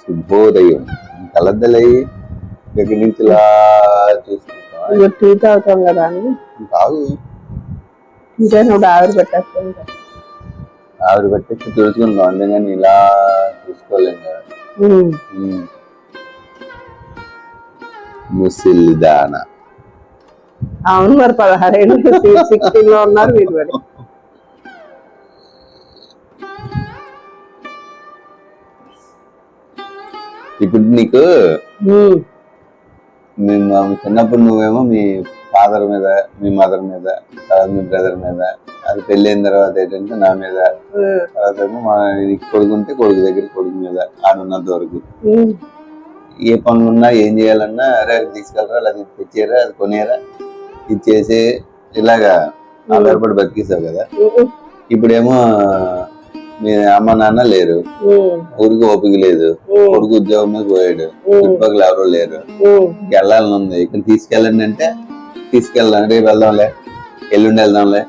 శుభోదయం. కలద్దలై దగ్గర నుంచి ఇలా చూసుకుంటాం. టీ తాగుతాం కదా అని కాదు, ఆవిరి పెట్టేస్తాం. ఆవిరి పెట్టేసి తెలుసుకుందాం, అందుకని ఇలా చూసుకోలేం కదా. ముసిల్దానా. అవును, మరి 16 లో ఉన్నారు మీరు. మరి ఇప్పుడు నీకు చిన్నప్పుడు నువ్వేమో మీ ఫాదర్ మీద, మీ మదర్ మీద, తర్వాత మీ బ్రదర్ మీద, అది పెళ్ళైన తర్వాత ఏంటంటే నా మీద, తర్వాత మా కొడుకుంటే కొడుకు దగ్గర కొడుకు మీద ఆడున్నంత వరకు ఏ పనులున్నా ఏం చేయాలన్నా అరే అది తీసుకెళ్ళరా, అది తెచ్చారా, అది కొనేరా, ఇచ్చేసి ఇలాగా ఆధారపడి బతికేసావు కదా. ఇప్పుడేమో మీ అమ్మ నాన్న లేరు, ఊరికి ఓపిక లేదు, కొడుకు ఉద్యోగం మీద పోయాడు, చుట్టుపక్కల ఎవరు లేరు, వెళ్ళాలని ఉంది, ఇక్కడ తీసుకెళ్ళండి అంటే తీసుకెళ్దాం, రేపు వెళ్దాంలే, ఎల్లుండి వెళ్దాంలే,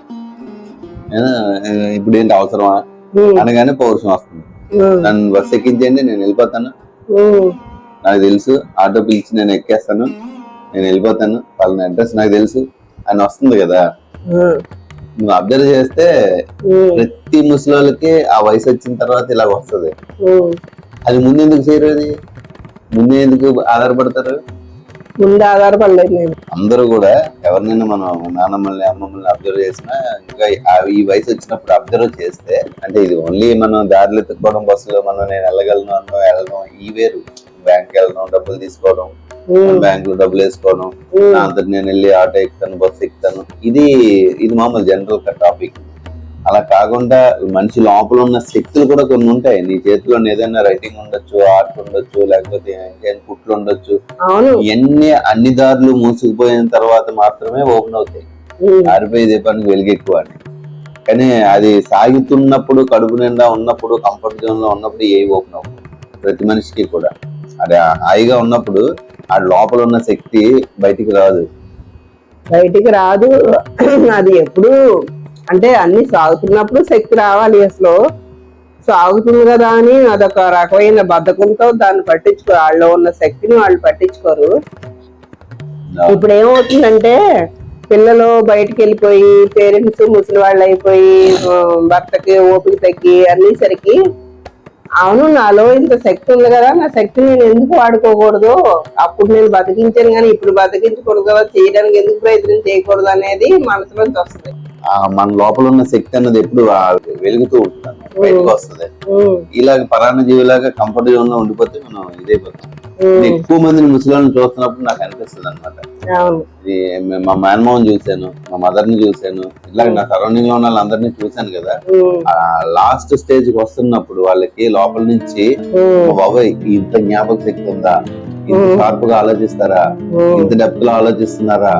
ఇప్పుడు ఏంటి అవసరమా అనగానే పౌరుషం వస్తుంది. నన్ను బస్సు ఎక్కించండి, నేను వెళ్ళిపోతాను, నాకు తెలుసు, ఆటో పిలిచి నేను ఎక్కేస్తాను, నేను వెళ్ళిపోతాను, వాళ్ళ అడ్రస్ నాకు తెలుసు అని వస్తుంది కదా. నువ్వు అబ్జర్వ్ చేస్తే ప్రతి ముసలికి ఆ వయసు వచ్చిన తర్వాత ఇలా వస్తుంది. అది ముందెందుకు చేయరు? అది ముందే ఎందుకు ఆధారపడతారు? ముందు ఆధారపడలేదు. అందరూ కూడా ఎవరినైనా మనం నాన్నమ్మల్ని అమ్మమ్మల్ని అబ్జర్వ్ చేసినా, ఇంకా ఈ వయసు వచ్చినప్పుడు అబ్జర్వ్ చేస్తే, అంటే ఇది ఓన్లీ మనం దారిలో ఎత్తుకోవడం, బస్సులో మనం నేను వెళ్ళగలను అన్నో వెళ్ళడం ఈ వేరు. బ్యాంక్ వెళ్ళడం, డబ్బులు తీసుకోవడం, బ్యాంక్ లో డబ్బులు వేసుకోవడం, అంతటి నేను వెళ్ళి ఆటో ఎక్కుతాను, బస్సు ఎక్కుతాను, ఇది మామూలు జనరల్ టాపిక్. అలా కాకుండా మనిషి లోపల ఉన్న శక్తులు కూడా కొన్ని ఉంటాయి. నీ చేతిలో ఏదైనా రైటింగ్ ఉండొచ్చు, ఆర్ట్ ఉండొచ్చు, లేకపోతే కుట్లు ఉండొచ్చు. ఇవన్నీ అన్ని దారులు మూసుకుపోయిన తర్వాత మాత్రమే ఓపెన్ అవుతాయి. ఆరిపోయే దీపానికి వెలుగెక్కువ అని. కానీ అది సాగుతున్నప్పుడు, కడుపు నిండా ఉన్నప్పుడు, కంఫర్ట్ జోన్ లో ఉన్నప్పుడు ఏవి ఓపెన్ అవుతాయి ప్రతి మనిషికి కూడా. అది హాయిగా ఉన్నప్పుడు ఆ లోపల ఉన్న శక్తి బయటికి రాదు. అది ఎప్పుడు అంటే అన్ని సాగుతున్నప్పుడు శక్తి రావాలి. అసలు సాగుతుంది కదా అని అదొక రకమైన బద్ధకంతో దాన్ని పట్టించుకోరు. వాళ్ళలో ఉన్న శక్తిని వాళ్ళు పట్టించుకోరు. ఇప్పుడు ఏమవుతుందంటే పిల్లలు బయటికి వెళ్ళిపోయి, పేరెంట్స్ ముసలి వాళ్ళు అయిపోయి, భర్తకి ఓపిక తగ్గి అనేసరికి, అవును నాలో ఇంత శక్తి ఉంది కదా, నా శక్తిని నేను ఎందుకు వాడుకోకూడదు, అప్పుడు నేను బతికించాను కానీ ఇప్పుడు బతికించకూడదు కదా, చేయడానికి ఎందుకు ప్రయత్నం చేయకూడదు అనేది మనసులోంచి వస్తుంది. మన లోపల ఉన్న శక్తి అన్నది ఎప్పుడు వెలుగుతూ ఉంటుంది, బయటకు వస్తుంది. ఇలాగ పరాన్న జీవిలాగా కంఫర్ట్ జోన్ లో ఉండిపోతే మనం ఇదైపోతాం. ఎక్కువ మందిని ముసలిని చూస్తున్నప్పుడు నాకు అనిపిస్తుంది అనమాట. మా మేనమావని చూశాను, మా మదర్ ని చూశాను, ఇలాగ నా సరౌండింగ్ లో ఉన్న వాళ్ళందరినీ చూశాను కదా. లాస్ట్ స్టేజ్ కి వస్తున్నప్పుడు వాళ్ళకి లోపల నుంచి బాబాయ్ ఇంత జ్ఞాపక శక్తి ఉందా, ఇంత షార్ప్ గా ఆలోచిస్తారా, ఇంత డెప్త్ లో ఆలోచిస్తున్నారా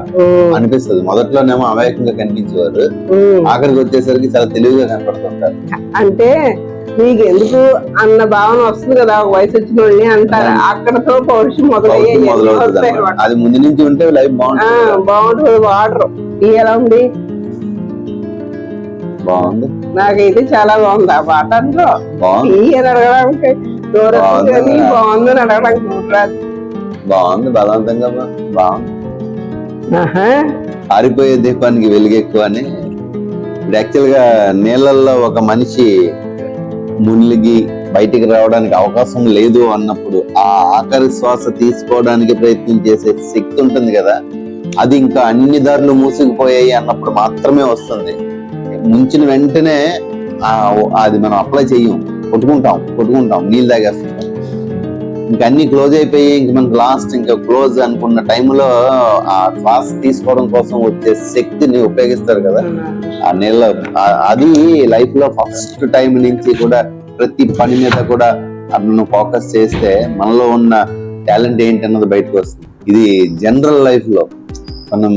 అనిపిస్తుంది. మొదట్లోనేమో అమాయకంగా కనిపించేవారు, ఆఖరికి వచ్చేసరికి చాలా తెలివిగా కనపడుతుంటారు. అంటే మీకు ఎందుకు అన్న భావన వస్తుంది కదా, వయసు వచ్చిన వాళ్ళని అంటారు. అక్కడతో పౌరుషం మొదలవుతుంది. అది ముందు నుంచి ఉంటే లైఫ్ బాగుంటుంది. వాటర్ ఎలా ఉంది? బాగుంది, నాకైతే చాలా బాగుంది. ఆ వాటర్లో అడగడానికి బాగుందని అడగడానికి బాగుంది, బలవంతంగా బాగుంది. ఆరిపోయే దీపానికి వెలుగెక్కువ అని. ఇప్పుడు యాక్చువల్ గా నీళ్ళల్లో ఒక మనిషి మునిగి బయటికి రావడానికి అవకాశం లేదు అన్నప్పుడు ఆ ఆఖరి శ్వాస తీసుకోవడానికి ప్రయత్నం చేసే శక్తి ఉంటుంది కదా, అది ఇంకా అన్ని దారులు మూసుకుపోయాయి అన్నప్పుడు మాత్రమే వస్తుంది. ముంచిన వెంటనే అది మనం అప్లై చెయ్యం, కొట్టుకుంటాం, నీళ్ళు తాగేస్తుంటాం. ఇంకా అన్ని క్లోజ్ అయిపోయి ఇంక మనకు లాస్ట్ ఇంకా క్లోజ్ అనుకున్న టైంలో ఆ శ్వాస తీసుకోవడం కోసం వచ్చే శక్తిని ఉపయోగిస్తారు కదా ఆ నీళ్ళ. అది లైఫ్ లో ఫస్ట్ టైం నుంచి కూడా ప్రతి పని మీద కూడా అట్లా ఫోకస్ చేస్తే మనలో ఉన్న టాలెంట్ ఏంటి అన్నది బయటకు వస్తుంది. ఇది జనరల్ లైఫ్ లో మనం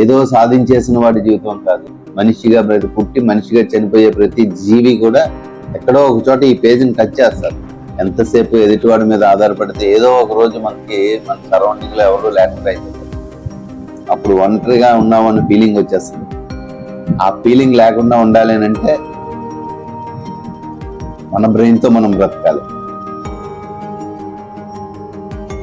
ఏదో సాధించేసిన వాడి జీవితం కాదు. మనిషిగా పుట్టి మనిషిగా చనిపోయే ప్రతి జీవి కూడా ఎక్కడో ఒక చోట ఈ పేజీని టచ్ చేస్తారు. ఎంతసేపు ఎదుటివాడి మీద ఆధారపడితే ఏదో ఒక రోజు మనకి మన సరౌండింగ్ లో ఎవరు లేకుండా అయిపోతారు. అప్పుడు ఒంటరిగా ఉన్నామన్న ఫీలింగ్ వచ్చేస్తుంది. ఆ ఫీలింగ్ లేకుండా ఉండాలి అంటే మన బ్రెయిన్ తో మనం బ్రతకాలి.